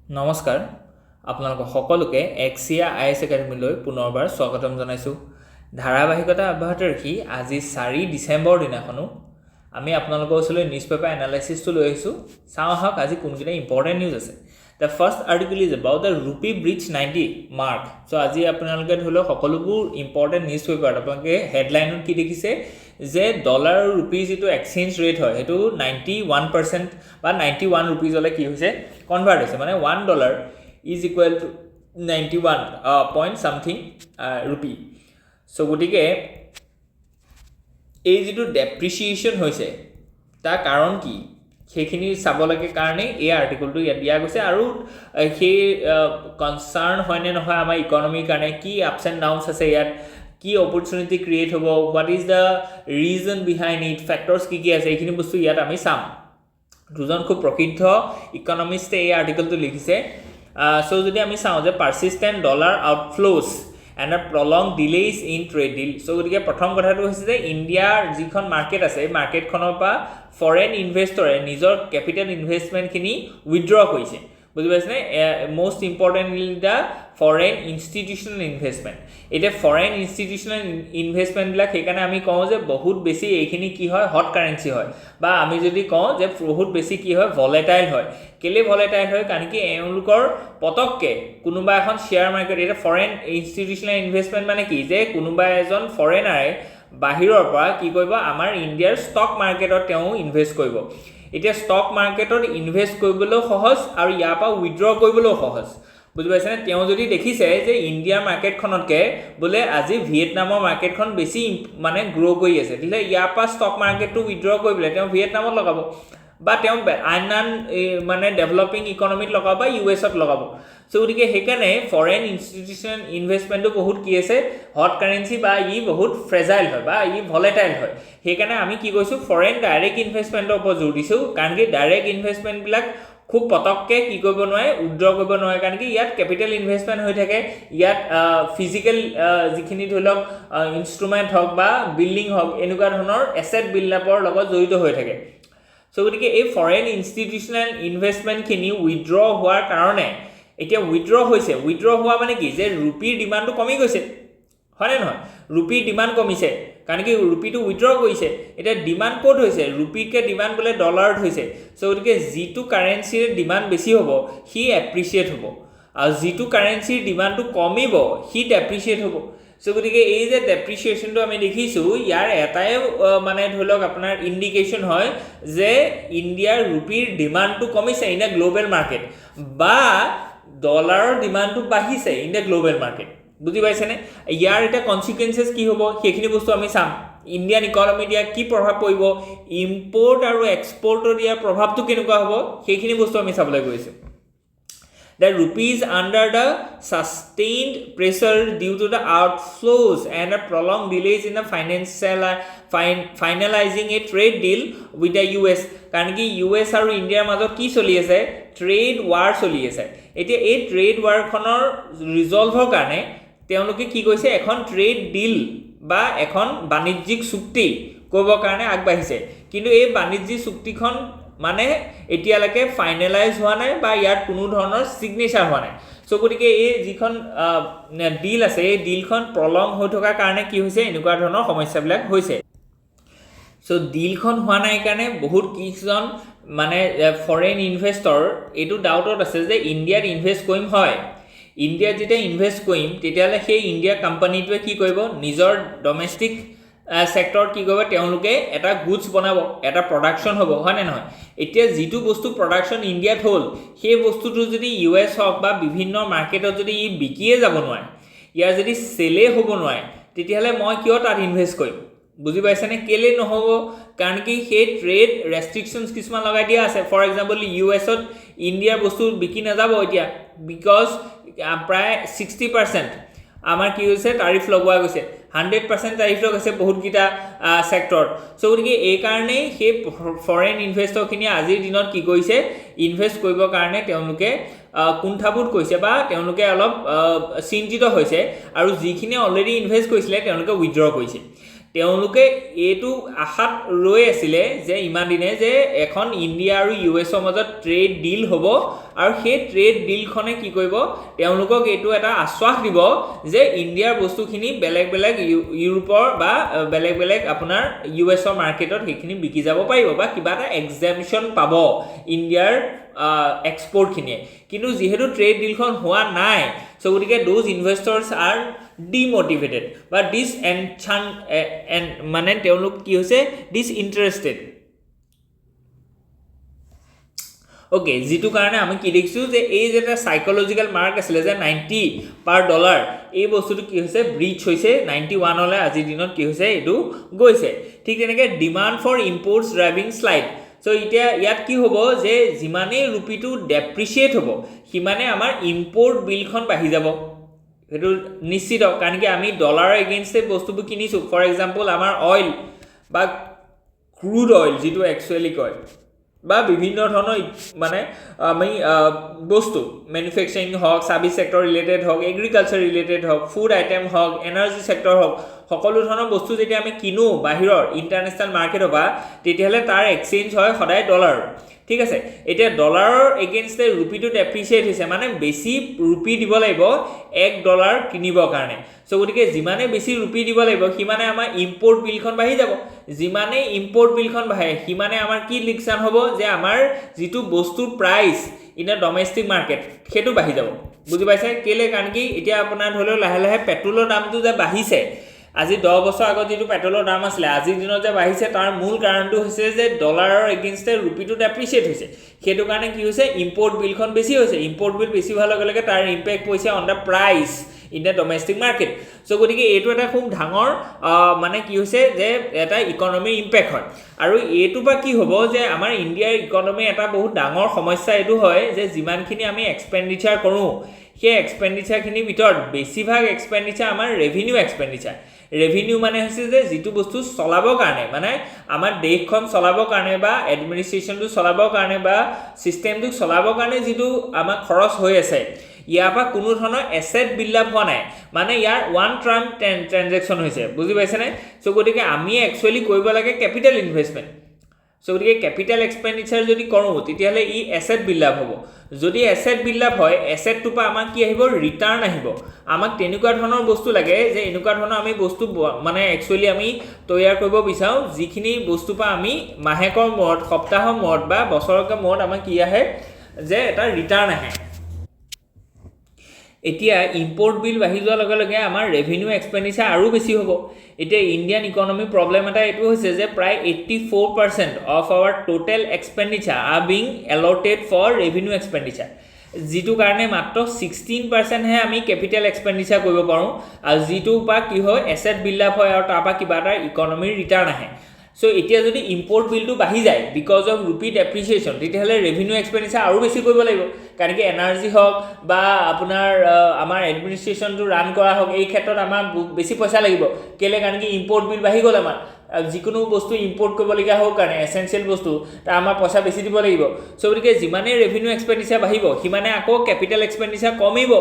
নমস্কাৰ আপোনালোক সকলোকে Axia IAS Academy লৈ পুনৰবাৰ স্বাগতম জনাইছো ধাৰাবাহিকতা অব্যাহত ৰাখি আজি 4 ডিসেম্বৰ দিনাখনো আমি আপোনালোকৰ ওচৰলৈ নিউজ পেপাৰ এনালাইসিস টো লৈ আহিছো চাওঁ হক আজি কোনকেইটা ইম্পৰ্টেন্ট নিউজ আছে The first article is about the rupee breach 90 mark. So আজি আপোনালোকে ধৰিলো সকলোবোৰ ইম্পৰ্টেন্ট নিউজ পেপাৰ আপোনালোকে হেডলাইনত কি দেখিছে যে ডলাৰ আৰু ৰুপি যেটো এক্সচেঞ্জ ৰেট হয় হেতু 91% বা 91 रुपीस হলে কি হৈছে কনভার্ট হৈছে মানে $1 is equal to 91 point something rupee. So গটিকে এই যেটো ডেপ্ৰিসিয়েশন হৈছে তাৰ কাৰণ কি সেইখিনি চাব লাগে কাৰণে এই আৰ্টিকেলটো ইয়াত দিয়া গৈছে আৰু সেই কনসাৰ্ন হয়নে নহয় আমাৰ ইকোনমিৰ কাৰণে কি আপস এন্ড ডাউনস আছে ইয়াত কি অপৰচুনিটি ক্ৰিয়েট হ'ব what is the reason behind it factors কি আছে এইখিনি বস্তু ইয়াত আমি চাম দুজন খুব প্ৰসিদ্ধ ইকোনমিস্টে এই আৰ্টিকেলটো লিখিছে সো যদি আমি চাওঁ যে persistent dollar outflows and a prolonged delays in trade deal so গতিকে প্ৰথম কথাটো হৈছে যে ইন্ডিয়াৰ যিখন মাৰ্কেট আছে মাৰ্কেট খনৰ পা ফৰেন ইনভেষ্টৰে নিজৰ ক্যাপিটাল ইনভেষ্টমেন্ট খিনি উইথড্ৰ কৰিছে বুজি পাইছনে মোস্ট ইম্পৰ্টেন্টলি দা ফৰেন ইনষ্টিটিউশনাল ইনভেষ্টমেন্ট এটা ফৰেন ইনষ্টিটিউশনাল ইনভেষ্টমেন্ট বিলাক সেইকাৰণে আমি কওঁ যে বহুত বেছি এইখিনি কি হয় হট কারেন্সি হয় বা আমি যদি কওঁ যে বহুত বেছি কি হয় ভলেটাইল হয় কেলে ভলেটাইল হয় কাৰণ কি এওঁলোকৰ পতককে কোনোবা এখন শেয়াৰ মাৰ্কেট এটা ফৰেন ইনষ্টিটিউশনাল ইনভেষ্টমেন্ট মানে কি যে কোনোবা এজন ফৰেনাৰে বাহিৰৰ পৰা কি কৰিব আমাৰ ইণ্ডিয়াৰ ষ্টক মাৰ্কেটত তেওঁ ইনভেষ্ট কৰিব এতিয়া ষ্টক মাৰ্কেটত ইনভেষ্ট কৰিবলৈ সহজ আৰু ইয়াৰ পৰা উইথড্ৰ কৰিবলৈ সহজ বুজি পাইছানে তেওঁ যদি দেখিছে যে ইণ্ডিয়াৰ মাৰ্কেটখনতকে বলে আজি ভিয়েটনামৰ মাৰ্কেটখন বেছি মানে গ্ৰো কৰি আছে দিলে ইয়াৰ পৰা ষ্টক মাৰ্কেটটো উইথড্ৰ কৰিবলৈ তেওঁ ভিয়েটনামত লগাব বা তেওঁ আন মানে ডেভেলপিং ইকোনমিত লগাব বা ইউএছত লগাব সো গতিকে হেকানে ফৰেন ইনষ্টিটিউশনাল ইনভেষ্টমেন্টটো বহুত কি আছে হট কাৰেন্সি বা ই বহুত ফ্ৰেজাইল হয় বা ই ভলেটাইল হয় হেকানে আমি কি কৈছো ফৰেন ডাইৰেক্ট ইনভেষ্টমেন্টৰ ওপৰত জোৰ দিছো কাৰণ কি ডাইৰেক্ট ইনভেষ্টমেন্ট বিলাক খুব পতককে কি কৰিব নোৱাৰে উইথড্ৰ কৰিব নোৱাৰে কাৰণ কি ইয়াত ক্যাপিটাল ইনভেষ্টমেন্ট হৈ থাকে ইয়াত ফিজিক্যাল যিখিনি ধৰক ইনস্ট্ৰুমেন্ট হক বা বিল্ডিং হক এনেকুৱা ধৰণৰ এসেট বিল্ডআপৰ লগত জড়িত হৈ থাকে সো গতিকে এই ফৰেন ইনষ্টিটিউশনাল ইনভেষ্টমেন্ট খিনি উইথড্ৰ হোৱাৰ কাৰণে এতিয়া উইথড্ৰ হৈছে উইথড্ৰ হোৱা মানে কি যে ৰুপিৰ ডিমান্ডটো কমি গৈছে হয়নে নহয় ৰুপিৰ ডিমান্ড কমিছে কাৰণ কি ৰুপিটো উইথড্ৰ কৰিছে এটা ডিমান্ড কোড হৈছে ৰুপিকে ডিমান্ড বলে ডলাৰত হৈছে সো গতিকে জিটু কাৰেন্সিৰ ডিমান্ড বেছি হ'ব হি এপ্ৰিশিয়েট হ'ব আৰু জিটু কাৰেন্সিৰ ডিমান্ডটো কমিব হি ডেপ্ৰিশিয়েট হ'ব সো গতিকে এই যে ডেপ্ৰিশিয়েশনটো আমি দেখিছো ইয়াৰ এটাই মানে ধৰক আপোনাৰ ইন্ডিকেশন হয় যে ইণ্ডিয়াৰ ৰুপিৰ ডিমান্ডটো কমিছে ইন এ গ্লোবাল মাৰ্কেট বা ডলাৰৰ ডিমান্ডটো বাঢ়িছে ইন এ গ্লোবাল মাৰ্কেট বুজি পাইছেনে ইয়াৰ এটা কনসিকুৱেন্সেস কি হ'ব সেইখিনি বস্তু আমি চাম ইণ্ডিয়ান ইকোনমি দিয়া কি প্ৰভাৱ পৰিব ইম্পোৰ্ট আৰু এক্সপোৰ্টৰ দিয়া প্ৰভাৱটো কেনেকুৱা হ'ব সেইখিনি বস্তু আমি চাবলৈ গৈছো The rupee is under the sustained pressure due to the outflows and a prolonged delays in the finalizing a trade deal with the US. কাৰণ কি US আৰু ইণ্ডিয়াৰ মাজত কি চলি আছে ট্ৰেড ওয়াৰ চলি আছে এতিয়া এই ট্ৰেড ওয়াৰ খনৰ ৰিজলভৰ কাৰণে তেওঁলোকে কি কৈছে এখন ট্ৰেড ডিল বা এখন বাণিজ্যিক চুক্তি কৰিবৰ কাৰণে আগবাঢ়িছে কিন্তু এই বাণিজ্যিক চুক্তিখন মানে এতিয়ালৈকে ফাইনালাইজ হোৱা নাই বা ইয়াত কোনো ধৰণৰ সিগনেচাৰ হোৱা নাই সো গতিকে এই যিখন ডিল আছে এই ডিলখন প্ৰলং হৈ থকাৰ কাৰণে কি হৈছে এনেকুৱা ধৰণৰ সমস্যাবিলাক হৈছে সো ডিলখন হোৱা নাই কাৰণে বহুত কিজন মানে ফৰেন ইনভেষ্টৰ এটো ডাউটত আছে যে ইণ্ডিয়াত ইনভেষ্ট কৰিম হয় ইণ্ডিয়াত যেতিয়া ইনভেষ্ট কৰিম তেতিয়ালে সেই ইণ্ডিয়া কোম্পানীটোৱে কি কৰিব নিজৰ ডমেষ্টিক সেক্টৰ কি কৰিব তেওঁলোকে এটা গুডস বনাব এটা প্ৰডাকশন হ'ব হয় না নহয় এতিয়া যেটো বস্তু প্ৰডাকশন ইণ্ডিয়াত হ'ল সেই বস্তুটো যদি ইউএছ হক বা বিভিন্ন মাৰ্কেটত যদি ই বিকিয়ে যাব নোৱাৰে ইয়াৰ যদি সেলে হ'ব নোৱাৰে তেতিয়ালে মই কিয় তাত ইনভেষ্ট কৰিম বুজি পাইছানে কেলে নহব কাৰণ কি সেই ট্ৰেড ৰেষ্ট্ৰিকশনস কিছুমান লগাই দিয়া আছে ফৰ এক্সাম্পল ইউএছত ইণ্ডিয়াৰ বস্তু বিকি নাযাব এতিয়া বিকজ প্ৰায় 60% আমাৰ কি হৈছে তাৰিফ লগোৱা গৈছে 100% তাৰিফ লগাইছে বহুত কিটা সেক্টৰ সো গতিকে এই কাৰণে সেই ফৰেন ইনভেষ্টৰ খিনি আজিৰ দিনত কি কৰিছে ইনভেষ্ট কৰিবৰ কাৰণে তেওঁলোকে কুণ্ঠাবোধ কৰিছে বা তেওঁলোকে অলপ চিন্তিত হৈছে আৰু যিখিনি অলৰেডি ইনভেষ্ট কৰিছিলে তেওঁলোকে উইথড্ৰ কৰিছে তেওঁলোকে এইটো আশাত ৰৈ আছিলে যে ইমান দিনে যে এখন ইণ্ডিয়া আৰু ইউএছৰ মাজত ট্ৰেড ডিল হ'ব আৰু সেই ট্ৰেড ডিলখনে কি কৰিব তেওঁলোকক এইটো এটা আশ্বাস দিব যে ইণ্ডিয়াৰ বস্তুখিনি বেলেগ বেলেগ ইউৰোপৰ বা বেলেগ বেলেগ আপোনাৰ ইউএছৰ মাৰ্কেটত সেইখিনি বিকি যাব পাৰিব বা কিবা এটা এক্সেম্পশ্যন পাব ইণ্ডিয়াৰ এক্সপৰ্টখিনিয়ে কিন্তু যিহেতু ট্ৰেড ডিলখন হোৱা নাই সো গতিকে দোজ ইনভেষ্টৰ্ছ আৰ ডিমোটিভেটেড বা মানে তেওঁলোক কি হৈছে ডিসইন্টাৰেস্টেড ওকে যেটো কাৰণে আমি কি দেখিছো যে এই যে এটা সাইকোলজিক্যাল মার্ক আছিল যে 90 পার ডলার এই বস্তুটো কি হৈছে ব্রিচ হৈছে 91 হলে আজি দিনত কি হৈছে এটো গৈছে ঠিক তেনেকে demand for imports driving slide so ইতিয়া ইয়াত কি হ'ব যে যিমানে ৰূপীটো ডেপ্ৰিচিয়েট হ'ব সিমানে আমাৰ ইম্পোৰ্ট বিলখন বাঢ়ি যাব এটো নিশ্চিত কাৰণ কি আমি ডলাৰ এগেইনষ্ট বস্তুবোৰ কিনিছো ফৰ এক্সাম্পল আমাৰ অইল বা ক্ৰুড অইল যেটো একচুয়ালি কয় বা বিভিন্ন ধৰণৰ মানে আমি বস্তু ম্যানুফ্যাকচাৰিং হক সাৰ্ভিস সেক্টৰ ৰিলেটেড হক এগ্ৰিকালচাৰ ৰিলেটেড হক ফুড আইটেম হক এনাৰ্জি সেক্টৰ হক সকলো ধৰণৰ বস্তু যেতিয়া আমি কিনো বাহিৰৰ ইন্টাৰনেশনাল মাৰ্কেটৰ বা তেতিয়াহলে তাৰ এক্সচেঞ্জ হয় সদায় ডলাৰ ঠিক আছে এটা ডলাৰৰ এগেইনষ্ট ৰূপীটো ডেপ্ৰিচিয়েট হৈছে মানে বেছি ৰূপী দিব লাগিব 1 ডলাৰ কিনিবৰ কাৰণে সো গতিকে যিমানে বেছি ৰূপী দিব লাগিব সিমানে আমাৰ ইম্পোৰ্ট বিলখন বাঢ়ি যাব যিমানে ইম্পোৰ্ট বিলখন বাঢ়ে সিমানে আমাৰ কি লিকচান হ'ব যে আমাৰ যেটো বস্তুৰ price in a domestic market হেতু বাঢ়ি যাব বুজি পাইছে কেলে কাৰণ কি এতিয়া আপোনাৰ ধৰিলো লাহে লাহে পেট্ৰলৰ দামটো যে বাঢ়িছে আজি 10 বছৰ আগত যেটো পেট্ৰলৰ দাম আছিল আজি দিনত যে বাঢ়িছে তাৰ মূল কাৰণটো হৈছে যে ডলাৰৰ এগেইনষ্ট ৰূপীটো ডেপ্ৰিচিয়েট হৈছে হেতু কাৰণে কি হৈছে ইম্পোৰ্ট বিলখন বেছি হৈছে ইম্পোৰ্ট বিল বেছি হোৱাৰ লগে লগে তাৰ ইম্প্যাক্ট পইছে on the price in the domestic market so গতিকে এইটো এটা খুব ডাঙৰ মানে কি হৈছে যে এটা ইকোনমি ইম্প্যাক্ট হয় আৰু এইটো বা কি হ'ব যে আমাৰ ইণ্ডিয়াৰ ইকোনমি এটা বহুত ডাঙৰ সমস্যা এটো হয় যে যিমানখিনি আমি এক্সপেন্ডিচাৰ কৰো সেই এক্সপেন্ডিচাৰখিনি ভিতৰত বেছিভাগ এক্সপেন্ডিচাৰ আমাৰ ৰেভিনিউ এক্সপেন্ডিচাৰ ৰেভিনিউ মানে হৈছে যে যেটো বস্তু চলাবৰ কাৰণে মানে আমাৰ দেশখন চলাবৰ কাৰণে বা এডমিনিষ্ট্ৰেচনটো চলাবৰ কাৰণে বা সিস্টেমটো চলাবৰ কাৰণে যেটো আমাৰ খৰচ হৈ আছে ইয়াৰ পৰা কোনো ধৰণৰ এসেট বিল্ড আপ হোৱা নাই মানে ইয়াৰ ওয়ান টাইম ট্ৰানজাকশন হৈছে বুজি পাইছে নে সো গতিকে আমি একচুয়ালি কৰিব লাগে ক্যাপিটাল ইনভেষ্টমেন্ট সো গতিকে ক্যাপিটাল এক্সপেন্ডিচাৰ যদি কৰো তেতিয়াহলে ই এসেট বিল্ড আপ হ'ব যদি এসেট বিল্ড আপ হয় এসেটটো পা আমাক কি আহিব ৰিটাৰ্ণ আহিব আমাক তেনেকুৱা ধৰণৰ বস্তু লাগে যে এনেকুৱা ধৰণৰ আমি বস্তু মানে একচুয়ালি আমি তৈয়াৰ কৰিব বিচাৰো যিখিনি বস্তু পা আমি মাহেকৰ মূৰত সপ্তাহৰ মূৰত বা বছৰকৰ মূৰত আমাক কি আহে যে এটা ৰিটাৰ্ণ আহে এতিয়া ইম্পোৰ্ট বিল বাঢ়ি যোৱাৰ লগে লগে আমাৰ ৰেভিনিউ এক্সপেন্ডিচাৰ আৰু বেছি হ'ব এতিয়া ইণ্ডিয়ান ইকোনমি প্ৰবলেম এটা এটো হৈছে যে প্ৰায় 84% of our total expenditure are being allotted for revenue expenditure যেটো কাৰণে মাত্ৰ 16% হে আমি ক্যাপিটাল এক্সপেন্ডিচাৰ কৰিব পাৰো আৰু যেটো পা কি হয় এসেট বিল্ড আপ হয় আৰু তাৰপা কিবা এটা ইকোনমিৰ ৰিটাৰ্ণ আহে সো এতিয়া যদি ইম্পোৰ্ট বিলটো বাঢ়ি যায় বিকজ অফ ৰূপী ডেপ্ৰিচিয়েচন তেতিয়াহলে ৰেভিনিউ এক্সপেন্ডিচাৰ আৰু বেছি কৰিব লাগিব কাৰণ কি এনাৰ্জি হক বা আপোনাৰ আমাৰ এডমিনিষ্ট্ৰেচনটো ৰান কৰা হক এই ক্ষেত্ৰত আমাৰ বেছি পইচা লাগিব কেলে কাৰণ কি ইম্পোৰ্ট বিল বাঢ়ি গ'ল আমাৰ যিকোনো বস্তু ইম্পোৰ্ট কৰিব লগা হোক কাৰণে এসেনশিয়াল বস্তু তা আমাৰ পইচা বেছি দিব লাগিব সো গতিকে যিমানে ৰেভিনিউ এক্সপেন্ডিচাৰ বাঢ়িব সিমানে আকৌ ক্যাপিটাল এক্সপেন্ডিচাৰ কমিব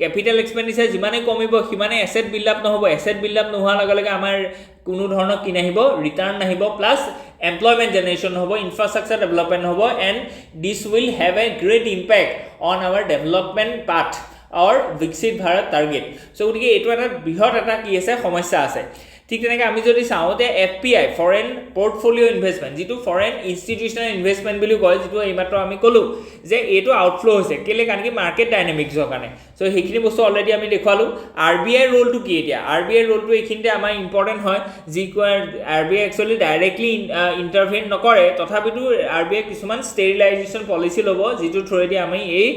ক্যাপিটাল এক্সপেন্ডিচাৰ যিমানে কমিব সিমানে এসেট বিল্ড আপ নহব এসেট বিল্ড আপ নোহোৱাৰ লগে লগে আমাৰ কোনো ধৰণৰ কি নাহিব ৰিটাৰ্ণ নাহিব প্লাস এমপ্লয়মেন্ট জেনাৰেশন হ'ব ইনফ্ৰাষ্ট্ৰাকচাৰ ডেভেলপমেন্ট হ'ব and this will have a great impact on our development path or বিকশিত ভাৰত টাৰ্গেট সো গতিকে এইটো এটা বৃহৎ এটা কি আছে সমস্যা আছে ঠিক তেনেকৈ আমি যদি চাওঁতে এফপিআই ফৰেন পোৰ্টফলিও ইনভেষ্টমেন্ট যেটো ফৰেন ইনষ্টিটিউচনেল ইনভেষ্টমেন্ট বুলি কয় যেটো এইমাত্ৰ আমি কলো যে এইটো আউটফ্লো হৈছে কেলে কাৰণ কি মাৰ্কেট ডাইনামিক্সৰ কাৰণে সো সেইখিনি বস্তু অলৰেডি আমি দেখুৱালো আৰবিআই ৰোলটো কি এতিয়া আৰবিআই ৰোলটো এইখিনিতে আমাৰ ইম্পৰ্টেন্ট হয় যি আৰবিআই একচুয়ালি ডাইৰেক্টলি ইন্টাৰভেন নকৰে তথাপিতো আৰবিআই কিছুমান ষ্টেৰিলাইজেশ্যন পলিচি ল'ব যেটো থ্ৰুৱেদি আমি এই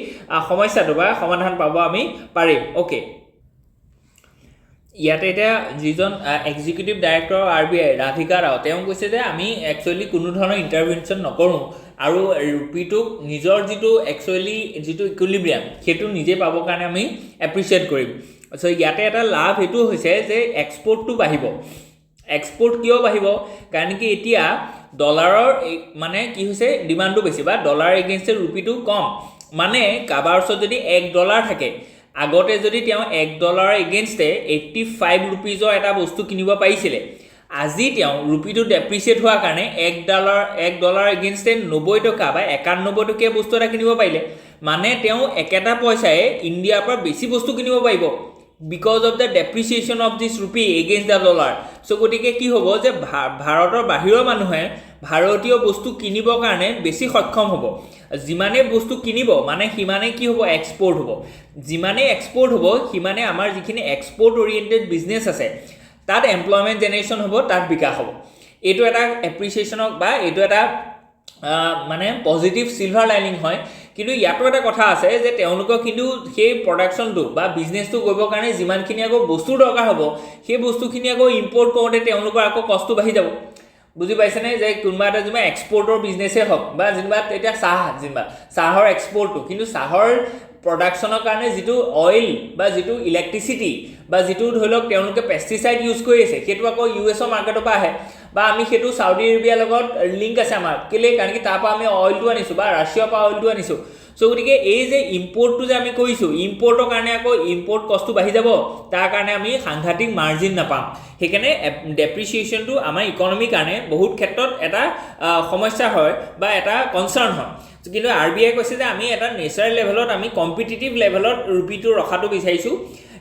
সমস্যাটো বা সমাধান পাব আমি পাৰিম ওকে ইয়াতে এটা যিজন executive director RBI Radhika Rao তেওঁ কৈছে যে আমি একচুয়ালি কোনো ধৰণৰ ইন্টাৰভেনশন নকৰো আৰু ৰূপীটো নিজৰ যেটো একচুয়ালি যেটো ইকুইলিব্ৰিয়াম হেতু নিজে পাবৰ কাৰণে আমি এপ্ৰিচিয়েট কৰিম সো ইয়াতে এটা লাভ হেতু হৈছে যে এক্সপোৰ্টটো বাঢ়িব এক্সপোৰ্ট কিয় বাঢ়িব কাৰণ কি এতিয়া ডলাৰৰ মানে কি হৈছে ডিমান্ডটো বেছি বা ডলাৰ এগেইনষ্ট ৰূপীটো কম মানে কাবাৰ ওচৰত যদি 1 ডলাৰ থাকে আগতে যদি তেওঁ 1 ডলাৰ এগেইনষ্টে 85 रुपीजৰ এটা বস্তু কিনিব পাৰিছিলে আজি তেওঁ ৰুপিটো ডেপ্ৰিচিয়েট হোৱাৰ কাৰণে $1 এগেইনষ্টে 90 টকা বা 91 টকীয়া বস্তু এটা কিনিব পাৰিলে মানে তেওঁ একেটা পইচায়ে ইণ্ডিয়াৰ পৰা বেছি বস্তু কিনিব পাৰিব because of the depreciation of this rupee against the dollar. So গতিকে কি হ'ব যে ভাৰতৰ বাহিৰৰ মানুহে ভাৰতীয় বস্তু কিনিবৰ কাৰণে বেছি সক্ষম হ'ব যিমানে বস্তু কিনিব মানে হিমানে কি হ'ব এক্সপোৰ্ট হ'ব যিমানে এক্সপোৰ্ট হ'ব হিমানে আমাৰ যিখিনি এক্সপোৰ্ট ওৰিয়েন্টেড বিজনেছ আছে তাত এমপ্লয়মেন্ট জেনেৰেশ্যন হ'ব তাত বিকাশ হ'ব এইটো এটা এপ্ৰিচিয়েশ্যনক বা এইটো এটা মানে পজিটিভ সিলভাৰ লাইনিং হয় কিন্তু ইয়াতো এটা কথা আছে যে তেওঁলোকক কিন্তু সেই প্ৰডাকশনটো বা বিজনেছটো কৰিবৰ কাৰণে যিমানখিনি আকৌ বস্তু দৰকাৰ হ'ব সেই বস্তুখিনি আকৌ ইম্পৰ্ট কৰোঁতে তেওঁলোকৰ আকৌ কষ্ট বাঢ়ি যাব বুজি পাইছেনে যে কোনোবা এটা যেনিবা এক্সপৰ্টৰ বিজনেছে হওক বা যেনিবা এতিয়া চাহৰ এক্সপৰ্টটো কিন্তু চাহৰ প্ৰডাকশনৰ কাৰণে যিটো অইল বা যিটো ইলেক্ট্ৰিচিটি বা যিটো ধৰি লওক তেওঁলোকে পেষ্টিচাইড ইউজ কৰি আছে সেইটো আকৌ ইউএছৰ মাৰ্কেটৰ পৰা আহে বা আমি সেইটো সাউদি আৰবিয়াৰ লগত লিংক আছে আমাৰ কেলে কাৰণ কি তাৰ পৰা আমি অইলটো আনিছোঁ বা ৰাছিয়াৰ পৰা অইলটো আনিছোঁ সো গতিকে এই যে ইম্পৰ্টটো যে আমি কৰিছোঁ ইম্পৰ্টৰ কাৰণে আকৌ ইম্পৰ্ট কষ্টটো বাঢ়ি যাব তাৰ কাৰণে আমি সাংঘাতিক মাৰ্জিন নাপাম সেইকাৰণে ডেপ্ৰিচিয়েশ্যনটো আমাৰ ইকনমিৰ কাৰণে বহুত ক্ষেত্ৰত এটা সমস্যা হয় বা এটা কনচাৰ্ণ হয় কিন্তু আৰবিআই কৈছে যে আমি এটা নেচাৰেল লেভেলত আমি কম্পিটিটিভ লেভেলত ৰুপিটো ৰখাটো বিচাৰিছোঁ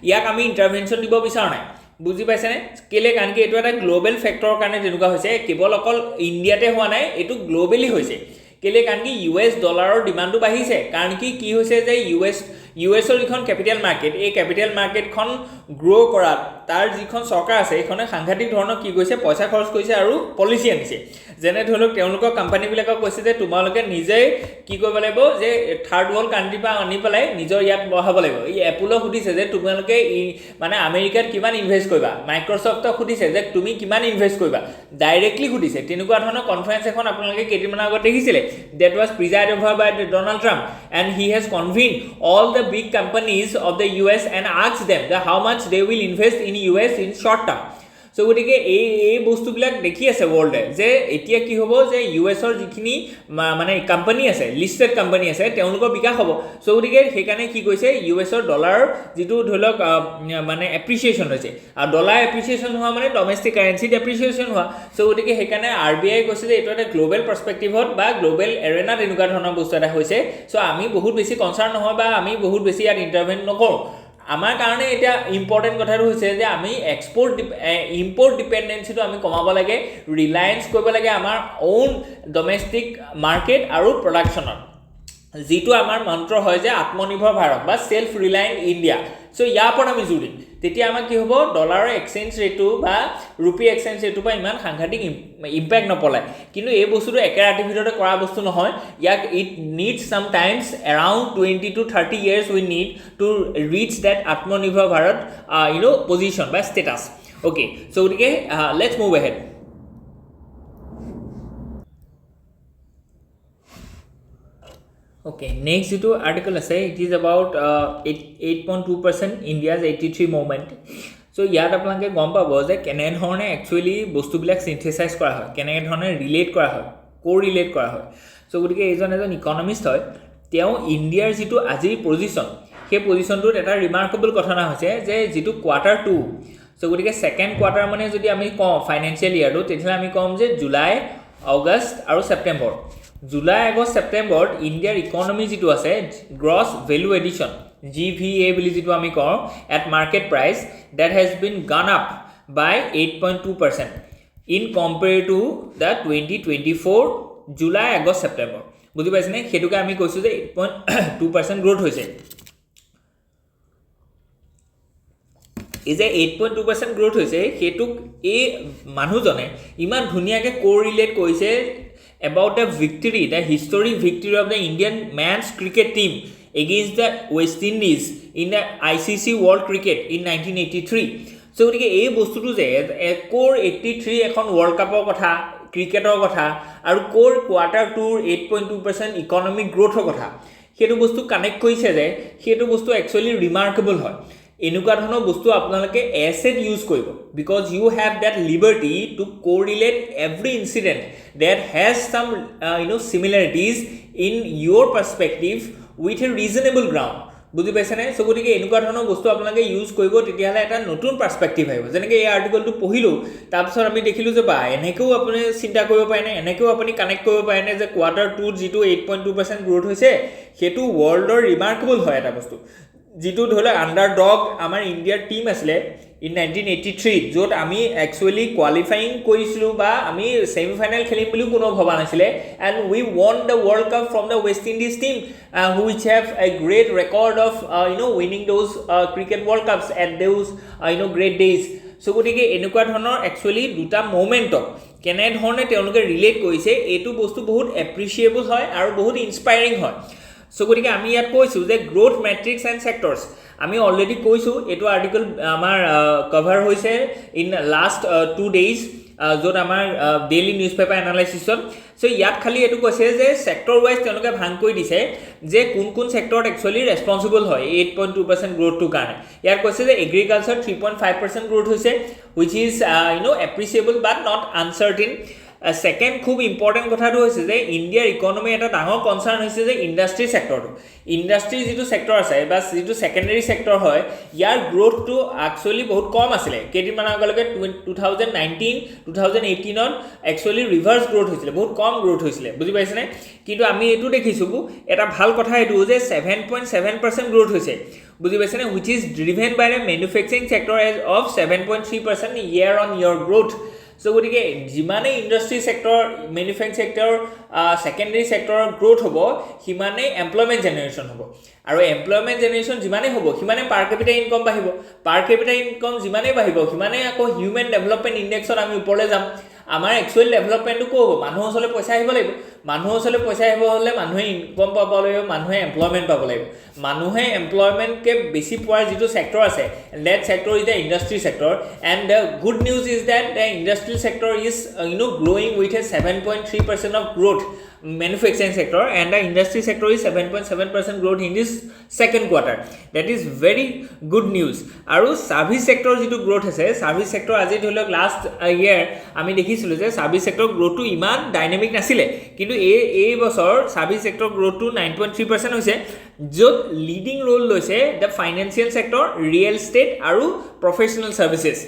ইয়াক আমি ইণ্টাৰভেনশ্যন দিব বিচৰা নাই বুজি পাইছেনে কেলে কাৰণ কি এইটো এটা গ্লোবেল ফেক্টৰৰ কাৰণে তেনেকুৱা হৈছে কেৱল অকল ইণ্ডিয়াতে হোৱা নাই এইটো গ্লোবেলি হৈছে কেলে কাৰণ কি ইউএছ ডলাৰৰ ডিমাণ্ডটো বাঢ়িছে কাৰণ কি হৈছে যে ইউএছৰ যিখন কেপিটেল মাৰ্কেট এই কেপিটেল মাৰ্কেটখন গ্ৰ' কৰাত তাৰ যিখন চৰকাৰ আছে এইখনে সাংঘাতিক ধৰণৰ কি কৰিছে পইচা খৰচ কৰিছে আৰু পলিচি আনিছে যেনে ধৰি লওক তেওঁলোকৰ কোম্পানীবিলাকক কৈছে যে তোমালোকে নিজেই কি কৰিব লাগিব যে থাৰ্ড ৱৰ্ল্ড কাণ্ট্ৰিৰ পৰা আনি পেলাই নিজৰ ইয়াত বহাব লাগিব এই এপলক সুধিছে যে তোমালোকে মানে আমেৰিকাত কিমান ইনভেষ্ট কৰিবা মাইক্ৰ'ছফ্টক সুধিছে যে তুমি কিমান ইনভেষ্ট কৰিবা ডাইৰেক্টলি সুধিছে তেনেকুৱা ধৰণৰ কনফাৰেন্স এখন আপোনালোকে কেইদিনমানৰ আগত দেখিছিলে that was presided over by Donald Trump and he has convened all the big companies of the US and asked them that how much they will invest in US in short term so গতিকে এই বস্তুবিলাক দেখি আছে ওয়ার্ল্ডে যে এতিয়া কি হ'ব যে ইউএছৰ যিখিনি মানে কোম্পানী আছে লিস্টেড কোম্পানী আছে তেওঁলোকৰ বিকাশ হ'ব সো গতিকে সেইকাৰণে কি কৈছে ইউএছৰ ডলাৰ যিটো ধৰি লওক মানে এপ্ৰিচিয়েশ্যন হৈছে আৰু ডলাৰ এপ্ৰিচিয়েশ্যন হোৱা মানে ডমেষ্টিক কাৰেন্সি এপ্ৰিচিয়েশ্যন হোৱা সো গতিকে সেইকাৰণে আৰবিআই কৈছে যে এইটো এটা গ্লোবেল পাৰ্সপেক্টিভত বা গ্লোবেল এৰেনাত এনেকুৱা ধৰণৰ বস্তু এটা হৈছে সো আমি বহুত বেছি কনচাৰ্ন নহয় বা আমি বহুত বেছি ইয়াত ইণ্টাৰভেন নকৰোঁ আমাৰ কাৰণে এটা ইম্পৰ্টেন্ট কথাটো হৈছে যে আমি ইম্পৰ্ট ডিপেন্ডেন্সিটো আমি কমাব লাগে ৰিলায়েন্স কৰিব লাগে আমাৰ ওন ডমেষ্টিক মাৰ্কেট আৰু প্ৰডাকশ্যনত যিটো আমাৰ মন্ত্ৰ হয় যে আত্মনিৰ্ভৰ ভাৰত বা সেলফ ৰিলায়েন্ট ইণ্ডিয়া সো ইয়াৰ ওপৰত আমি জোৰ দিম তেতিয়া আমাৰ কি হ'ব ডলাৰৰ এক্সচেঞ্জ ৰেটটো বা ৰুপি এক্সচেঞ্জ ৰেটটো বা ইমান সাংঘাতিক ইম্পেক্ট নপলায় কিন্তু এই বস্তুটো একে ৰাতিৰ ভিতৰতে কৰা বস্তু নহয় ইয়াক it needs sum times around 20 to 30 years we need to reach that আত্মনিৰ্ভৰ ভাৰত position বা status okay so গতিকে let's move ahead okay next to article say it is about 8.2% India's 83 movement so ইয়াত আপোনালোকে গম পাব যে কেনে ধৰণে একচুয়ালি বস্তুবিলাক সিনথেসাইজ কৰা হয় কেনে ধৰণে ৰিলেট কৰা হয় কোৰিলেট কৰা হয় সো গতিকে এজন ইকনমিষ্ট হয় তেওঁ ইণ্ডিয়াৰ যিটো আজিৰ পজিশন সেই পজিশনটোত এটা ৰিমাৰ্কেবল ঘটনা হৈছে যে যিটো কোৱাৰ্টাৰ 2 সো গতিকে সেকেন্ড কোৱাৰ্টাৰ মানে যদি আমি কওঁ ফাইনান্সিয়েল ইয়াৰটো তেতিয়া আমি কম যে জুলাই আগষ্ট আৰু সেপ্টেম্বৰ জুলাই আগষ্ট সেপ্টেম্বৰত ইণ্ডিয়াৰ ইকনমি যিটো আছে গ্ৰছ ভ্যালু এডিশন GVA বুলি যিটো আমি কওঁ at market price that has been gone up by 8.2% in compared to the 2024 July August September বুজি পাইছেনে হেতুকে আমি কৈছো যে 8.2% গ্ৰোথ হৈছে এই যে 8.2% গ্ৰোথ হৈছে হেতুক এই মানুহজনে ইমান ধুনিয়াকে কোৰিলেট কৰিছে about the victory the historic victory of the Indian men's cricket team against the West Indies in the ICC World Cricket in 1983 so গতিকে এই বস্তুটো যে কোৰ 83 এখন ওয়াৰ্ল্ড কাপৰ কথা ক্ৰিকেটৰ কথা আৰু কোৰ কোৱাৰ্টাৰ 2 8.2% ইকনমিক গ্ৰোথৰ কথা হেতু বস্তু কানেক্ট কৰিছে যে হেতু বস্তু একচুয়ালি ৰিমাৰ্কেবল হয় এনেকুৱা ধৰণৰ বস্তু আপোনালোকে এসেট ইউজ কৰিব because you have that liberty to correlate every incident that has some similarities in your perspective with a reasonable ground বুজি পাইছেনে সো গতিকে এনেকুৱা ধৰণৰ বস্তু আপোনালোকে ইউজ কৰিব তেতিয়াহ'লে এটা নতুন পাৰ্সপেক্টিভ আহিব যেনেকৈ এই আৰ্টিকলটো পঢ়িলো তাৰপিছত আমি দেখিলোঁ যে বা এনেকৈও আপুনি চিন্তা কৰিব পাৰেনে এনেকৈও আপুনি কানেক্ট কৰিব পাৰেনে যে কোৱাৰ্টাৰ 2 যিটো 8.2% গ্ৰোথ হৈছে সেইটো ৱৰ্ল্ডৰ ৰিমাৰ্কেবল হয় এটা বস্তু যিটো ধৰি লওক আণ্ডাৰডগ আমাৰ ইণ্ডিয়াৰ টিম আছিলে ইন 1983 য'ত আমি একচুৱেলি কোৱালিফাইং কৰিছিলোঁ বা আমি ছেমিফাইনেল খেলিম বুলিও কোনো ভবা নাছিলে and we won the world cup from the West Indies team which have a great record of winning those cricket world cups at those great days so' গতিকে এনেকুৱা ধৰণৰ একচুৱেলি দুটা মমেণ্টক কেনেধৰণে তেওঁলোকে ৰিলেট কৰিছে এইটো বস্তু বহুত এপ্ৰিচিয়েবল হয় আৰু বহুত ইনস্পায়াৰিং হয় চ' গতিকে আমি ইয়াত কৈছোঁ যে গ্ৰ'থ মেট্ৰিক্স এণ্ড ছেক্টৰ্ছ আমি অলৰেডি কৈছোঁ এইটো আৰ্টিকল আমাৰ কভাৰ হৈছে ইন লাষ্ট 2 days য'ত আমাৰ ডেইলি নিউজ পেপাৰ এনালাইচিছত চ' ইয়াত খালি এইটো কৈছে যে ছেক্টৰ ৱাইজ তেওঁলোকে ভাগ কৰি দিছে যে কোন কোন ছেক্টৰত একচুৱেলি ৰেছপনচিবল হয় 8.2% গ্ৰ'থটোৰ কাৰণে ইয়াত কৈছে যে এগ্ৰিকালচাৰ 3.5% গ্ৰ'থ হৈছে which is appreciable but not uncertain second খুব ইম্পৰ্টেণ্ট কথাটো হৈছে যে ইণ্ডিয়াৰ ইকনমি এটা ডাঙৰ কনচাৰ্ণ হৈছে যে ইণ্ডাষ্ট্ৰি ছেক্টৰটো ইণ্ডাষ্ট্ৰি যিটো ছেক্টৰ আছে বা যিটো ছেকেণ্ডেৰী ছেক্টৰ হয় ইয়াৰ গ্ৰ'থটো একচুৱেলি বহুত কম আছিলে কেইদিনমান আগলৈকে 2018ত একচুৱেলি ৰিভাৰ্ছ গ্ৰ'থ হৈছিলে বহুত কম গ্ৰ'থ হৈছিলে বুজি পাইছেনে কিন্তু আমি এইটো দেখিছোঁ এটা ভাল কথা এইটো যে 7.7% গ্ৰ'থ হৈছে বুজি পাইছেনে which is driven by the manufacturing sector as of 7.3% year on year growth so' গতিকে যিমানে industry sector manufacturing sector secondary ছেক্টৰৰ গ্ৰ'থ হ'ব সিমানেই এমপ্লয়মেণ্ট জেনেৰেশ্যন হ'ব আৰু এমপ্লয়মেণ্ট জেনেৰেশ্যন যিমানেই হ'ব সিমানে পাৰ কেপিটেল ইনকম বাঢ়িব পাৰ কেপিটেল ইনকম যিমানেই বাঢ়িব সিমানেই আকৌ হিউমেন ডেভেলপমেণ্ট ইণ্ডেক্সত আমি ওপৰলৈ যাম আমাৰ একচুৱেল ডেভেলপমেণ্টটো ক'ব মানুহৰ ওচৰলৈ পইচা আহিব লাগিব মানুহৰ ওচৰলৈ পইচা আহিব হ'লে মানুহে ইনকম পাব লাগিব মানুহে এমপ্লয়মেণ্ট পাব লাগিব মানুহে এমপ্লয়মেণ্টকৈ বেছি পোৱাৰ যিটো ছেক্টৰ আছে that sector is the industry sector and the good news is that the industrial sector is growing with a 7.3% of growth manufacturing sector and the industry sector is 7.7% growth in this second quarter that is very good news aru service sector jitu growth ase service sector aji dholok last year ami dekhisilu je service sector growth tu iman dynamic nasile kintu ei bosor service sector growth tu 9.3% hoise jot leading role loise the financial sector real estate aru professional services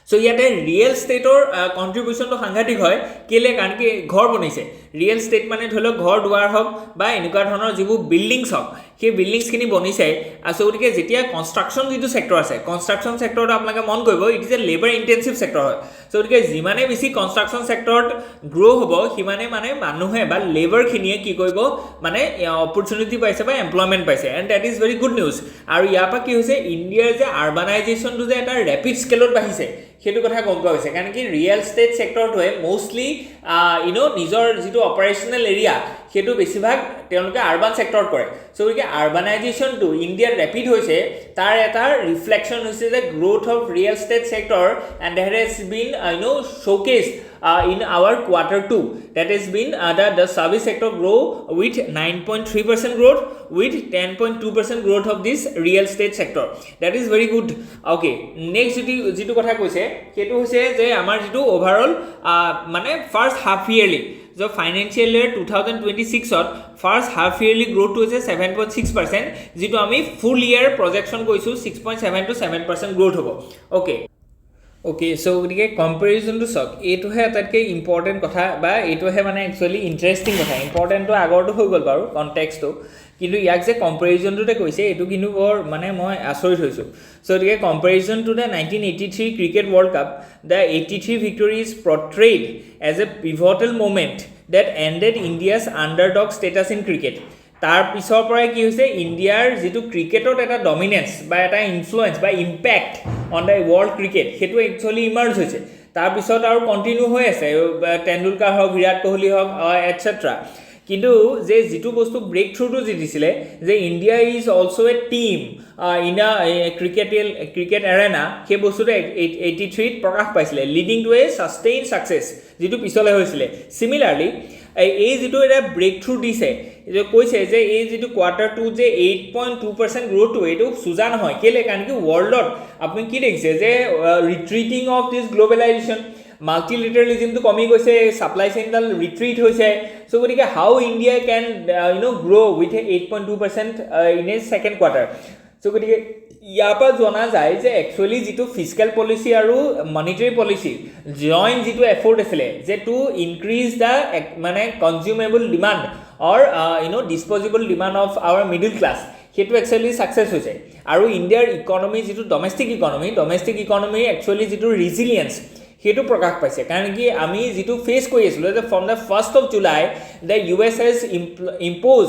so ইয়াতে real ষ্টেটৰ কণ্ট্ৰিবিউশ্যনটো সাংঘাতিক হয় কেলে কাৰণ কি ঘৰ বনাইছে real state মানে ধৰি লওক ঘৰ দুৱাৰ হওক বা এনেকুৱা ধৰণৰ যিবোৰ বিল্ডিংছ হওক সেই বিল্ডিংছখিনি বনিছে আৰু গতিকে যেতিয়া কনষ্ট্ৰাকশ্যন যিটো ছেক্টৰ আছে কনষ্ট্ৰাকশ্যন ছেক্টৰত আপোনালোকে মন কৰিব it is a labour intensive sector হয় চ' গতিকে যিমানে বেছি কনষ্ট্ৰাকশ্যন ছেক্টৰত গ্ৰ' হ'ব সিমানে মানে মানুহে বা লেবাৰখিনিয়ে কি কৰিব মানে অপৰচুনিটি পাইছে বা এমপ্লয়মেণ্ট পাইছে and that is very good news আৰু ইয়াৰ পৰা কি হৈছে ইণ্ডিয়াৰ যে আৰ্বানাইজেশ্যনটো যে এটা ৰেপিড স্কেলত বাঢ়িছে সেইটো কথা গম পোৱা গৈছে কাৰণ কি ৰিয়েল ষ্টেট ছেক্টৰটোৱে মষ্টলি নিজৰ যিটো অপাৰেশ্যনেল এৰিয়া সেইটো বেছিভাগ তেওঁলোকে আৰ্বান ছেক্টৰত কৰে চ' গতিকে আৰ্বানাইজেশ্যনটো ইণ্ডিয়াত ৰেপিড হৈছে তাৰ এটা ৰিফ্লেকশ্যন হৈছে যে growth of real estate sector and that has been showcased in our quarter 2 that has been the service sector grow with 9.3% growth with 10.2% growth of this real estate sector that is very good okay next jitu kotha koise ketu hoise je amar jitu overall mane first half yearly the financial year 2026 ot first half yearly growth to is 7.6% jitu ami full year projection koisu 6.7 to 7% growth hobo okay okay so গতিকে কম্পেৰিজনটো চাওক এইটোহে আটাইতকৈ important কথা বা এইটোহে মানে actually interesting কথা ইম্পৰ্টেণ্টটো আগৰটো হৈ গ'ল বাৰু কণ্টেক্সটো কিন্তু ইয়াক যে কম্পেৰিজনটোতে কৈছে এইটো কিন্তু বৰ মানে মই আচৰিত হৈছোঁ চ' গতিকে comparison to the 1983 cricket world cup the 83 victory is portrayed as a pivotal moment that ended India's underdog status in cricket তাৰ পিছৰ পৰাই কি হৈছে ইণ্ডিয়াৰ যিটো ক্ৰিকেটত এটা ডমিনেঞ্চ বা এটা ইনফ্লুৱেঞ্চ বা impact on the world cricket সেইটো একচুৱেলি ইমাৰ্জ হৈছে তাৰপিছত আৰু কণ্টিনিউ হৈ আছে তেণ্ডুলকাৰ হওক বিৰাট কোহলি হওক এটচেট্ৰা কিন্তু যে যিটো বস্তু ব্ৰেক থ্ৰুটো যি দিছিলে যে India is also' A team in a cricket arena সেই বস্তুটো 83ত প্ৰকাশ পাইছিলে leading to A sustain success যিটো পিছলৈ হৈছিলে চিমিলাৰলি এই যিটো এটা ব্ৰেক থ্ৰু দিছে যে কৈছে যে এই যিটো কোৱাৰ্টাৰ 2 যে 8.2% গ্ৰ'থটো এইটো চুজা নহয় কেলে কাৰণ কি ৱৰ্ল্ডত আপুনি কি দেখিছে যে ৰিট্ৰিটিং অফ দিছ গ্ল'বেলাইজেশ্যন মাল্টিলেটাৰেলিজমটো কমি গৈছে, সাপ্লাই চেইনডাল ৰিট্ৰিট হৈছে। সো গতিকে how India can grow' with 8.2% in a second quarter. So গতিকে ইয়াৰ পৰা জনা যায় যে একচুৱেলি যিটো ফিস্কেল পলিচি আৰু মনিটাৰী পলিচি জইণ্ট যিটো এফৰ্ট আছিলে যে টু ইনক্ৰিজ দ্য মানে consumable demand or disposable demand of our middle class, সেইটো একচুৱেলি ছাকচেছ হৈছে। আৰু ইণ্ডিয়াৰ ইকনমি যিটো ডমেষ্টিক ইকনমি একচুৱেলি যিটো ৰিজিলিয়েঞ্চ সেইটো প্ৰকাশ পাইছে। কাৰণ কি আমি যিটো ফেচ কৰি আছিলোঁ যে from the 1st of July the US has impose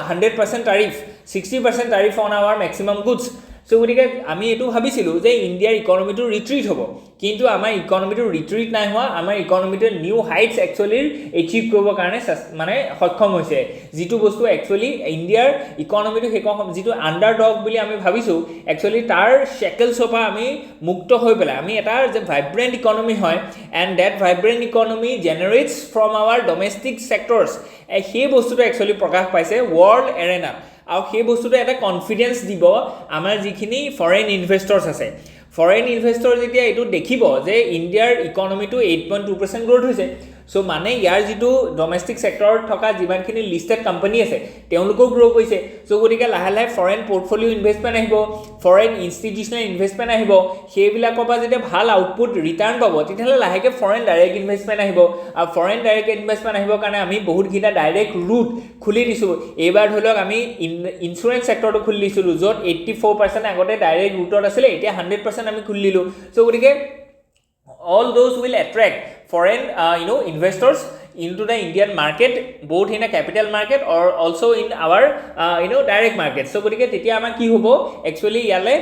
100% tariff, 60% tariff on our maximum goods. So গতিকে আমি এইটো ভাবিছিলোঁ যে ইণ্ডিয়াৰ ইকনমিটো ৰিট্ৰিট হ'ব, কিন্তু আমাৰ ইকনমিটো ৰিট্ৰিট নাই হোৱা। আমাৰ ইকনমিটো নিউ হাইটছ একচুৱেলি এচিভ কৰিবৰ কাৰণে মানে সক্ষম হৈছে। যিটো বস্তু একচুৱেলি ইণ্ডিয়াৰ ইকনমিটো সেইখন যিটো আণ্ডাৰ ডগ বুলি আমি ভাবিছোঁ, একচুৱেলি তাৰ শ্বেকেলছৰ পৰা আমি মুক্ত হৈ পেলাই আমি এটা যে ভাইব্ৰেণ্ট ইকনমি হয়, and that vibrant economy generates from our domestic sectors, সেই বস্তুটো একচুৱেলি প্ৰকাশ পাইছে ৱৰ্ল্ড এৰেনাত। আৰু সেই বস্তুটো এটা কনফিডেঞ্চ দিব আমাৰ যিখিনি ফৰেইন ইনভেষ্টৰ্ছ আছে। ফৰেইন ইনভেষ্টৰ যেতিয়া এইটো দেখিব যে ইণ্ডিয়াৰ ইকনমিটো 8.2% গ্ৰ'থ হৈছে, সো মানে ইয়াৰ যিটো ডমেষ্টিক ছেক্টৰত থকা যিমানখিনি লিষ্টেড কোম্পানী আছে তেওঁলোকেও গ্ৰ' কৰিছে। সো গতিকে লাহে লাহে ফৰেইন পৰ্টফলিঅ' ইনভেষ্টমেণ্ট আহিব, ফৰেইন ইনষ্টিটিউচনেল ইনভেষ্টমেণ্ট আহিব, সেইবিলাকৰ পৰা যেতিয়া ভাল আউটপুট ৰিটাৰ্ণ পাব তেতিয়াহ'লে লাহেকৈ ফৰেইন ডাইৰেক্ট ইনভেষ্টমেণ্ট আহিব। আৰু ফৰেইন ডাইৰেক্ট ইনভেষ্টমেণ্ট আহিবৰ কাৰণে আমি বহুতকেইটা ডাইৰেক্ট ৰুট খুলি দিছোঁ। এইবাৰ ধৰি লওক আমি ইঞ্চুৰেঞ্চ ছেক্টৰটো খুলি দিছিলোঁ, য'ত 84% আগতে ডাইৰেক্ট ৰুটত আছিলে, এতিয়া 100% আমি খুলি দিলোঁ। সো গতিকে all those will attract foreign investors into the Indian market, both in a capital market or also in our direct market. So গতিকে তেতিয়া আমাৰ কি হ'ব একচুৱেলি ইয়ালে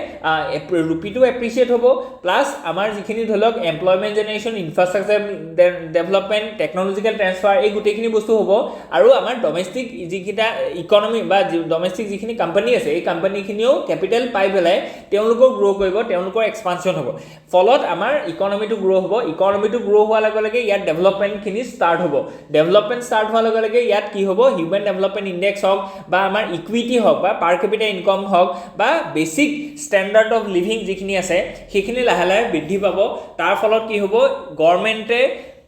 ৰুপিটো এপ্ৰিচিয়েট হ'ব, প্লাছ আমাৰ যিখিনি ধৰি লওক employment generation, infrastructure development, technological transfer, এই গোটেইখিনি বস্তু হ'ব। আৰু আমাৰ ডমেষ্টিক যিকেইটা ইকনমি বা ডমেষ্টিক যিখিনি কোম্পানী আছে এই কোম্পানীখিনিও কেপিটেল পাই পেলাই তেওঁলোকেও গ্ৰ' কৰিব, তেওঁলোকৰ এক্সপানশ্যন হ'ব। ফলত আমাৰ ইকনমিটো গ্ৰ' হ'ব। ইকনমিটো গ্ৰ' হোৱাৰ লগে লগে ইয়াত ডেভেলপমেণ্টখিনি ষ্টাৰ্ট হ'ব। ডেভেলপমেণ্ট ষ্টাৰ্ট হোৱাৰ লগে লগে ইয়াত কি হ'ব, হিউমেন ডেভেলপমেণ্ট ইণ্ডেক্স হওক বা আমাৰ ইকুইটি হওক বা পাৰ কেপিটেল ইনকম হওক বা বেছিক ষ্টেণ্ডাৰ্ড অফ লিভিং যিখিনি আছে সেইখিনি লাহে লাহে বৃদ্ধি পাব। তাৰ ফলত কি হ'ব, গভৰ্ণমেণ্টে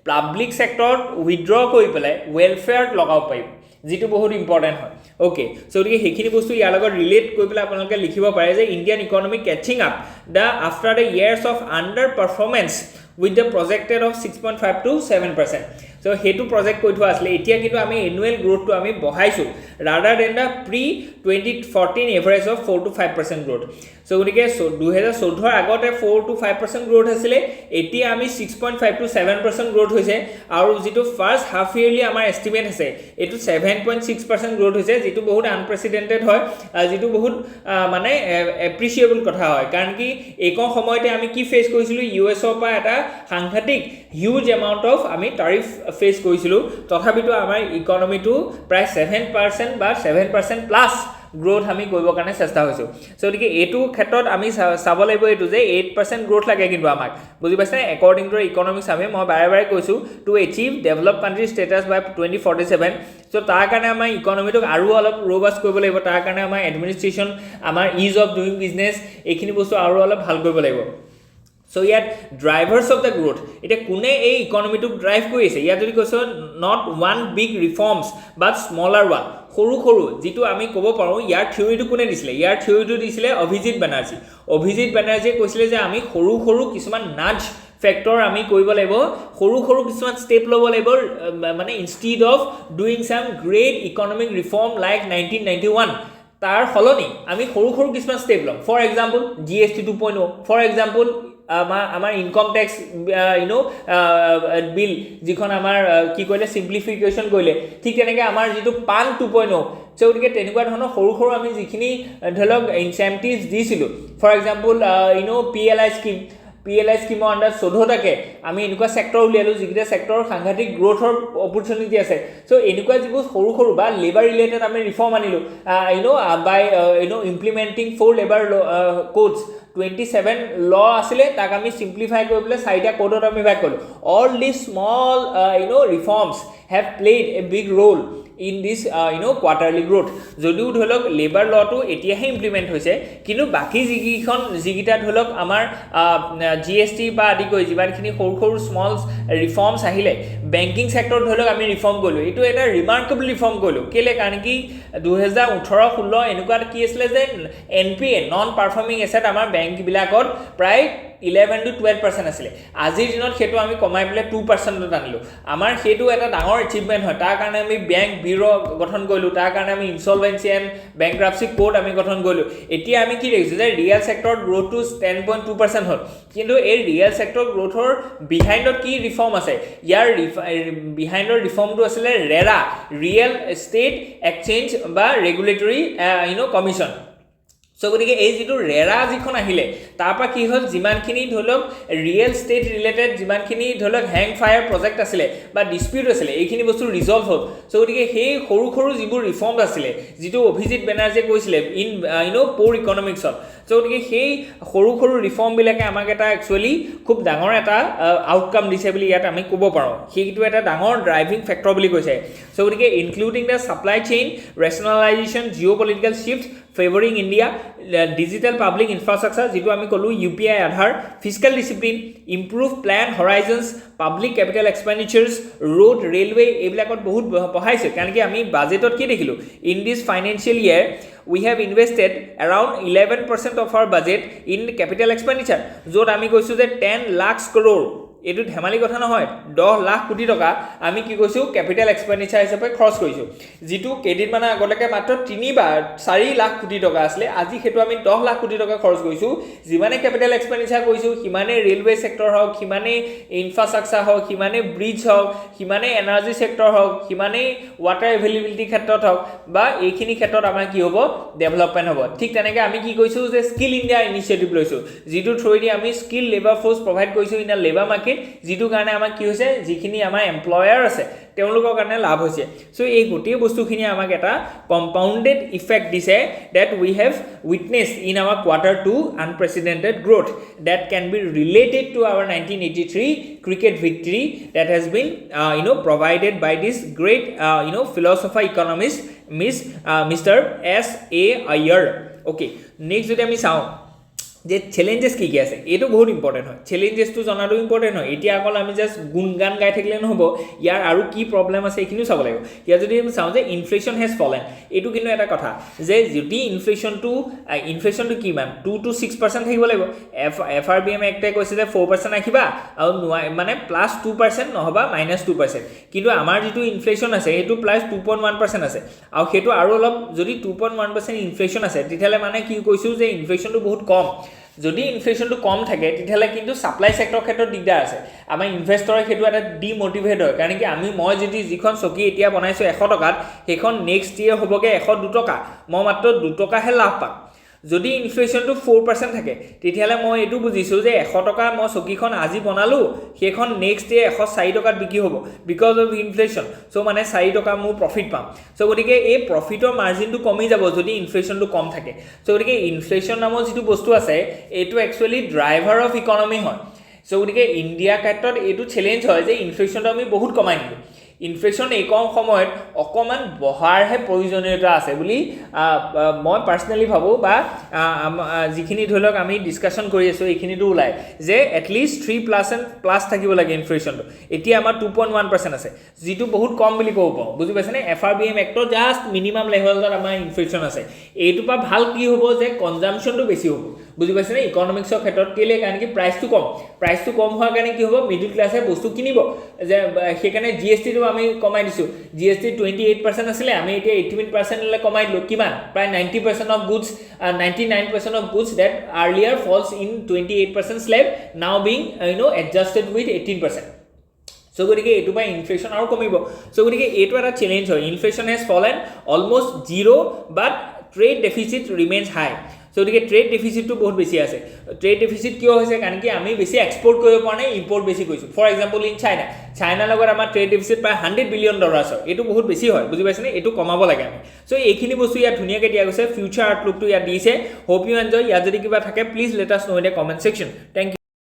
পাব্লিক ছেক্টৰত উইথড্ৰ কৰি পেলাই ৱেলফেয়াৰত লগাব পাৰিব, যিটো বহুত ইম্পৰ্টেণ্ট হয়। অ'কে, চ' গতিকে সেইখিনি বস্তু ইয়াৰ লগত ৰিলেট কৰি পেলাই আপোনালোকে লিখিব পাৰে যে Indian economy কেচিং up the after the years of under performance with the projected of 6.5 to 7%. চ' সেইটো প্ৰজেক্ট কৰি থোৱা আছিলে। এতিয়া কিন্তু আমি এনুৱেল গ্ৰ'থটো আমি বঢ়াইছোঁ ৰাডাৰ দেন দ্য প্ৰি-2014 average of 4 to 5% growth. So' গতিকে 2014 আগতে 4 to 5% গ্ৰ'থ আছিলে, এতিয়া আমি 6.5 to 7% গ্ৰ'থ হৈছে। আৰু যিটো ফাৰ্ষ্ট হাফ ইয়েৰলি আমাৰ এষ্টিমেট আছে এইটো 7.6% গ্ৰ'থ হৈছে, যিটো বহুত আনপ্ৰেচিডেণ্টেড হয়, যিটো বহুত মানে এপ্ৰিচিয়েবল কথা হয়। কাৰণ কি এইকণ সময়তে আমি কি ফেচ কৰিছিলোঁ, US-ৰ পৰা এটা সাংঘাতিক হিউজ এমাউণ্ট অফ আমি টাৰিফ ফেচ কৰিছিলোঁ। তথাপিতো আমাৰ ইকনমিটো প্ৰায় 7% বা 7% প্লাছ গ্ৰ'থ আমি কৰিবৰ কাৰণে চেষ্টা হৈছোঁ। চ' গতিকে এইটো ক্ষেত্ৰত আমি চাব লাগিব এইটো যে 8% গ্ৰ'থ লাগে কিন্তু আমাক, বুজি পাইছে, একৰ্ডিং টু ইকনমিক চাৰ্ভে। মই বাৰে বাৰে কৈছোঁ to achieve develop country status by 2047। So' তাৰ কাৰণে আমাৰ ইকনমিটোক আৰু অলপ ৰ'বাষ্ট কৰিব লাগিব। তাৰ কাৰণে আমাৰ এডমিনিষ্ট্ৰেশ্যন, আমাৰ ইজ অফ ডুইং বিজনেছ, এইখিনি বস্তু আৰু অলপ ভাল কৰিব লাগিব। চ' ইয়াত ড্ৰাইভাৰ্ছ অফ দ্য গ্ৰ'থ, এতিয়া কোনে এই ইকনমিটোক ড্ৰাইভ কৰি আছে, ইয়াত যদি কৈছোঁ not one big reforms but smaller one, সৰু সৰু যিটো আমি ক'ব পাৰোঁ। ইয়াৰ থিয়ৰিটো কোনে দিছিলে, ইয়াৰ থিয়ৰিটো দিছিলে অভিজিত বেনাৰ্জী। অভিজিত বেনাৰ্জীয়ে কৈছিলে যে আমি সৰু সৰু কিছুমান নাজ ফেক্টৰ আমি কৰিব লাগিব, সৰু সৰু কিছুমান ষ্টেপ ল'ব লাগিব, মানে instead of doing some great economic reform like 1991, তাৰ সলনি আমি সৰু সৰু কিছুমান ষ্টেপ ল'ম। For example GST 2.0, for example আমাৰ ইনকম টেক্স বিল যিখন আমাৰ কি কৰিলে চিম্প্লিফিকেশ্যন কৰিলে, ঠিক তেনেকৈ আমাৰ যিটো পান 2.0। চ' গতিকে তেনেকুৱা ধৰণৰ সৰু সৰু আমি যিখিনি ধৰি লওক ইনচেণ্টিভছ দিছিলোঁ, ফৰ এক্সাম্পল PLI স্কিমৰ আণ্ডাৰ 14টাকে আমি এনেকুৱা ছেক্টৰ উলিয়ালোঁ যিকেইটা ছেক্টৰৰ সাংঘাতিক গ্ৰ'থৰ অপৰচুনিটি আছে। চ' এনেকুৱা যিবোৰ সৰু সৰু বা লেবাৰ ৰিলেটেড আমি ৰিফৰ্ম আনিলোঁ বাই ইমপ্লিমেণ্টিং 4 লেবাৰ কোডছ, 27 ল আছিলে, তাক আমি চিম্প্লিফাই কৰি পেলাই 4টা কোডত আমি ভাগ কৰিলোঁ। All this small reforms have played a big role in this quarterly growth যদিও ধৰি লওক লেবাৰ লটো এতিয়াহে ইমপ্লিমেণ্ট হৈছে কিন্তু বাকী যিকেইটা ধৰি লওক আমাৰ GST বা আদি কৰি যিমানখিনি সৰু সৰু স্মল ৰিফৰ্মছ আহিলে বেংকিং ছেক্টৰত ধৰি লওক আমি ৰিফৰ্ম কৰিলোঁ এইটো এটা ৰিমাৰ্কেবল ৰিফৰ্ম কৰিলোঁ কেলে কাৰণ কি 2018-16 এনেকুৱা কি আছিলে যে NPA নন পাৰফৰ্মিং এছেট আমাৰ বেংকবিলাকত প্ৰায় 11 to 12% আছিলে আজিৰ দিনত সেইটো আমি কমাই পেলাই 2% আনিলোঁ আমাৰ সেইটো এটা ডাঙৰ এচিভমেণ্ট হয় তাৰ কাৰণে আমি বেংক ব্যুৰ গঠন কৰিলোঁ তাৰ কাৰণে আমি ইনচলভেঞ্চি এণ্ড বেংক্ৰাপচি কোড আমি গঠন কৰিলোঁ এতিয়া আমি কি দেখিছোঁ যে ৰিয়েল ছেক্টৰত গ্ৰ'থটো 10.2% হ'ল কিন্তু এই ৰিয়েল ছেক্টৰ গ্ৰ'থৰ বিহাইণ্ডত কি ৰিফৰ্ম আছে ইয়াৰ বিহাইণ্ডৰ ৰিফৰ্মটো আছিলে ৰেৰা ৰিয়েল এষ্টেট এক্সচেঞ্জ বা ৰেগুলেটৰী কমিশ্যন সো গতিকে এই যেটো ৰেৰা যিখন আহিলে তাৰপৰা কি হ'ল যিমানখিনি ধৰি লওক ৰিয়েল ষ্টেট ৰিলেটেড যিমানখিনি ধৰি লওক হেং ফায়াৰ প্ৰজেক্ট আছিলে বা ডিস্পিউট আছিলে এইখিনি বস্তু ৰিজলভ হ'ল সো গতিকে সেই সৰু সৰু যিবোৰ ৰিফৰ্ম আছিলে যিটো অভিজিত বেনাৰ্জীয়ে কৈছিলে ইন প'ৰ ইকনমিক্সত সো গতিকে সেই সৰু সৰু ৰিফৰ্মবিলাকে আমাক এটা একচুৱেলি খুব ডাঙৰ এটা আউটকাম দিছে বুলি ইয়াত আমি ক'ব পাৰোঁ সেইটো এটা ডাঙৰ ড্ৰাইভিং ফেক্টৰ বুলি কৈছে সো গতিকে including the supply chain rationalisation geopolitical shift favoring India, digital public infrastructure, যিটো আমি কলো UPI আধাৰ, fiscal discipline, improve plan horizons, public capital expenditures, road, railway এইবিলাকত বহুত পঢ়াইছে কাৰণ কি আমি বাজেটত কি দেখিলো in this financial year we have invested around 11% of our budget in capital expenditure য'ত আমি কৈছো যে 10 লাখ crore এটো ধেমালি কথা নহয় 10 লাখ কোটি টকা আমি কি কৈছো ক্যাপিটাল এক্সপেন্ডিচাৰ হিচাপে খৰচ কৰিছো যেটো কেদিন মানে আগলৈকে মাত্ৰ 4 লাখ কোটি টকা আসলে আজি হেতু আমি 10 লাখ কোটি টকা খৰচ কৰিছো যিমানে ক্যাপিটাল এক্সপেন্ডিচাৰ কৰিছো হিমানে ৰেলৱে সেক্টৰ হওক হিমানে ইনফ্ৰাষ্ট্ৰাকচাৰ হওক হিমানে ব্ৰিজ হওক হিমানে এনাৰ্জি সেক্টৰ হওক হিমানে ওয়াটাৰ এভেইলেবিলিটি ক্ষেত্ৰত হওক বা এইখিনি ক্ষেত্ৰত আমাৰ কি হ'ব ডেভেলপমেন্ট হ'ব ঠিক তেনেকৈ আমি কি কৈছো যে স্কিল ইন্ডিয়া ইনিচিয়েটিভ লৈছো যেটো থ্ৰুদি আমি স্কিল লেবাৰ ফোৰ্স প্ৰভাইড কৰিছো ইন লেবাৰ মাৰ্কেট যেটো কাৰণে আমাৰ কি হৈছে যিখিনি আমাৰ এমপ্লয়াৰ আছে তেওঁলোকৰ কাৰণে লাভ হৈছে সো এই গোটেই বস্তুখিনি আমাক এটা কম্পাউণ্ডেড ইফেক্ট দিছে that we have witnessed in our Q2 unprecedented growth that can be related to our 1983 cricket victory that has been provided by this great philosopher economist Mr. S.A. Iyer. Okay, next যদি আমি চাওঁ যে challenges কি কি আছে এটো বহুত important হয় চ্যালেঞ্জেস তো জানাটো ইম্পর্টেন্ট হয় এতিয়া অকল আমি জাস্ট গুণগান গাই থাকিলে নহব ইয়াৰ আৰু কি প্ৰবলেম আছে এখিনিও চাব লাগিব ইয়া যদি আমি চাওঁ যে ইনফ্লেশন হেজ ফলেন এটো কিন্তু এটা কথা যে যদি ইনফ্লেশনটো কি মান 2 to 6% থাকিব লাগিব FRBM একটে কৈছে যে 4% ৰাখিবা আৰু মানে +2% নহবা -2% কিন্তু আমাৰ যেটো ইনফ্লেশন আছে এটো +2.1% আছে আৰু হেতু আৰু অলপ যদি 2.1% ইনফ্লেশন আছে তেতিয়ালে মানে কি কৈছো যে ইনফ্লেশনটো বহুত কম যদি ইনফ্লেশনটো কম থাকে তেতিয়ালে কিন্তু সাপ্লাই সেক্টৰ ক্ষেত্ৰত দিগদাৰ আছে আমাৰ ইনভেষ্টৰৰ হেতু এটা ডিমোটিভেট হয় কাৰণ কি মই যদি যিখন চকী এতিয়া বনাইছো 100 টকাত হেখন নেক্সট ইয়াৰ হ'বগে 102 টকা মই মাত্ৰ 2 টকাহে লাভ পাম যদি ইনফ্লেশনটো 4% থাকে তেতিয়ালে মই এটো বুজিছো যে 100 টকা মই চকীখন আজি বনালো হেখন নেক্সট ডে 104 টকাত বিক্ৰী হ'ব বিকজ অফ ইনফ্লেশন সো মানে 4 টকা মই প্ৰফিট পাম সো গতিকে এই প্ৰফিটৰ মাৰ্জিনটো কমি যাব যদি ইনফ্লেশনটো কম থাকে সো গতিকে ইনফ্লেশন নামৰ যেটো বস্তু আছে এটো একচুয়ালি ড্ৰাইভাৰ অফ ইকনমি হয় সো গতিকে ইন্ডিয়া ক্ষেত্ৰত এটো চ্যালেঞ্জ হয় যে ইনফ্লেশনটো আমি বহুত কমাই দিলো ইনফ্লেশন এই কম সময়ত অকমান বহাৰহে প্ৰয়োজনীয়তা আছে বুলি মই পাৰ্সোনালি ভাবো বা যিখিনি ধৰক আমি ডিসকাশন কৰি আছো এইখিনিটো ওলাই যে এট লিস্ট 3% থাকিব লাগে ইনফ্লেশনটো এতিয়া আমাৰ 2.1% আছে যেটো বহুত কম বুলি ক'ব পাও বুজি পাইছনে FRBM এক্টৰ জাস্ট মিনিমাম লেভেলত আমাৰ ইনফ্লেশন আছে এইটো পা ভাল কি হ'ব যে কনজাম্পশনটো বেছি হ'ব বুজি পাইছনে ইকনমিক্সৰ ক্ষেত্ৰত কেলে কাৰণ কি প্ৰাইসটো কম হোৱাৰ কাৰণে কি হ'ব মিডল ক্লাছে বস্তু কিনিব যে হেকাৰণে GST টো আমি কমাই দিছো GST 28% আছিল আমি এতিয়া 18% লৈ কমাই দিলো কিমান প্ৰায় 90% of goods 99% of goods that earlier falls in 28% slab now being adjusted with 18% so গতিকে এটো বাই ইনফ্লেশন আৰু কমিব so গতিকে এটো এটা চ্যালেঞ্জ হয় inflation has fallen almost zero but trade deficit remains high so গতিকে ট্ৰেড ডেফিসিটটো বহুত বেছি আছে ট্ৰেড ডেফিসিট কিয় হৈছে কাৰণ কি আমি বেছি এক্সপোৰ্ট কৰিব পৰা নাই ইম্পোৰ্ট বেছি কৰিছো ফৰ এক্সাম্পল ইন চাইনা লগত আমাৰ ট্ৰেড ডেফিসিট প্ৰায় $100 billion আছে এটো বহুত বেছি হয় বুজি পাইছনে এটো কমাব লাগে আমি সো এইখিনি বস্তু ইয়াত ধুনিয়াকৈ দিয়া গৈছে ফিউচাৰ আউটলুকটো ইয়াত দিছে হোপ ইউ এনজয় ইয়াত যদি কিবা থাকে please let us know in the comment section thank U